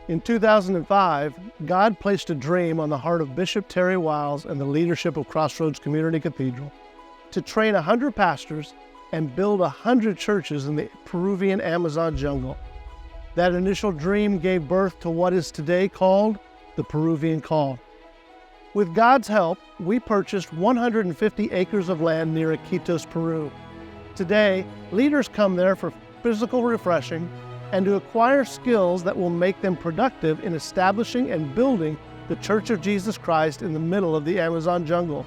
In 2005, God placed a dream on the heart of Bishop Terry Wiles and the leadership of Crossroads Community Cathedral to train 100 pastors and build 100 churches in the Peruvian Amazon jungle. That initial dream gave birth to what is today called the Peruvian Call. With God's help, we purchased 150 acres of land near Iquitos, Peru. Today, leaders come there for physical refreshing and to acquire skills that will make them productive in establishing and building the Church of Jesus Christ in the middle of the Amazon jungle.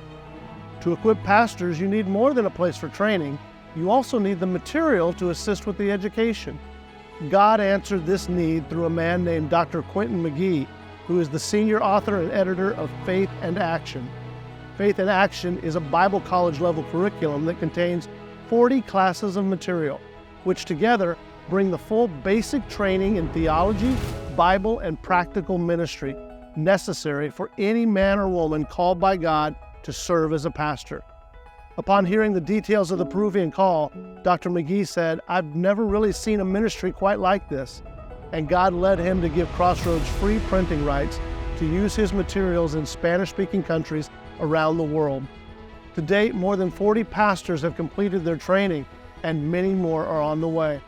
To equip pastors, you need more than a place for training. You also need the material to assist with the education. God answered this need through a man named Dr. Quentin McGee, who is the senior author and editor of Faith and Action. Faith and Action is a Bible college level curriculum that contains 40 classes of material, which together bring the full basic training in theology, Bible, and practical ministry necessary for any man or woman called by God to serve as a pastor. Upon hearing the details of the Peruvian Call, Dr. McGee said, "I've never really seen a ministry quite like this." And God led him to give Crossroads free printing rights to use his materials in Spanish-speaking countries around the world. To date, more than 40 pastors have completed their training, and many more are on the way.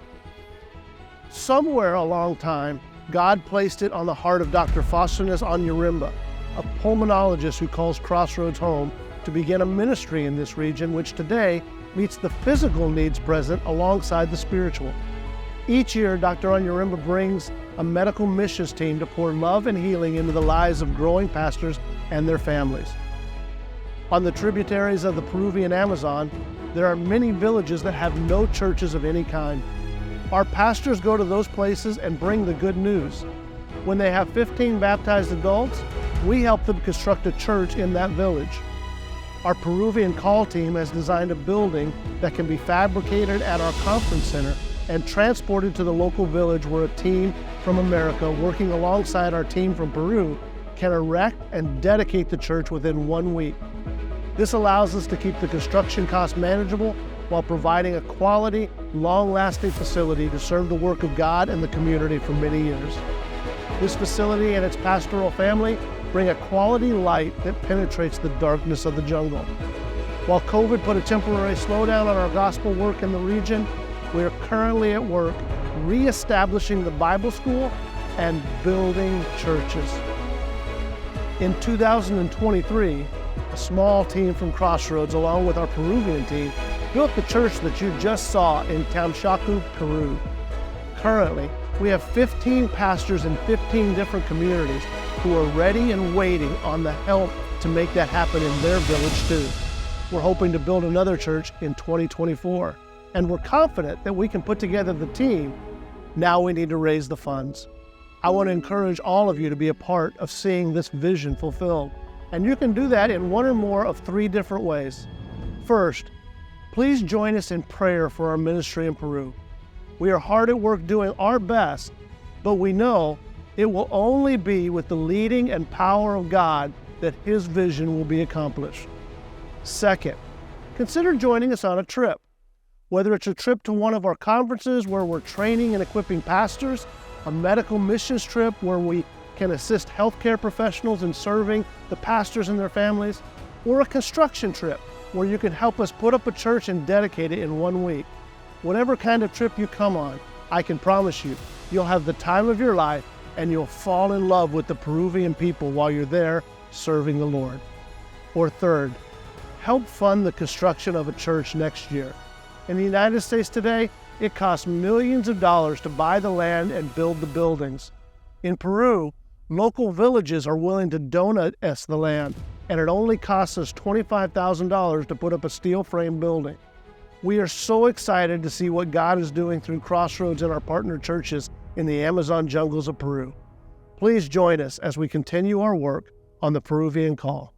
Somewhere along time, God placed it on the heart of Dr. Faustinus Onyarimba, a pulmonologist who calls Crossroads home, to begin a ministry in this region which today meets the physical needs present alongside the spiritual. Each year, Dr. Onyarimba brings a medical missions team to pour love and healing into the lives of growing pastors and their families. On the tributaries of the Peruvian Amazon, there are many villages that have no churches of any kind. Our pastors go to those places and bring the good news. When they have 15 baptized adults, we help them construct a church in that village. Our Peruvian Call team has designed a building that can be fabricated at our conference center and transported to the local village where a team from America working alongside our team from Peru can erect and dedicate the church within 1 week. This allows us to keep the construction costs manageable while providing a quality, long-lasting facility to serve the work of God and the community for many years. This facility and its pastoral family bring a quality light that penetrates the darkness of the jungle. While COVID put a temporary slowdown on our gospel work in the region, we are currently at work reestablishing the Bible school and building churches. In 2023, a small team from Crossroads, along with our Peruvian team, built the church that you just saw in Tamshaku, Peru. Currently, we have 15 pastors in 15 different communities who are ready and waiting on the help to make that happen in their village too. We're hoping to build another church in 2024, and we're confident that we can put together the team. Now we need to raise the funds. I want to encourage all of you to be a part of seeing this vision fulfilled, and you can do that in one or more of 3 different ways. First, please join us in prayer for our ministry in Peru. We are hard at work doing our best, but we know it will only be with the leading and power of God that His vision will be accomplished. Second, consider joining us on a trip. Whether it's a trip to one of our conferences where we're training and equipping pastors, a medical missions trip where we can assist healthcare professionals in serving the pastors and their families, or a construction trip where you can help us put up a church and dedicate it in 1 week. Whatever kind of trip you come on, I can promise you, you'll have the time of your life and you'll fall in love with the Peruvian people while you're there serving the Lord. Or third, help fund the construction of a church next year. In the United States today, it costs millions of dollars to buy the land and build the buildings. In Peru, local villages are willing to donate us the land, and it only costs us $25,000 to put up a steel frame building. We are so excited to see what God is doing through Crossroads and our partner churches in the Amazon jungles of Peru. Please join us as we continue our work on the Peruvian Call.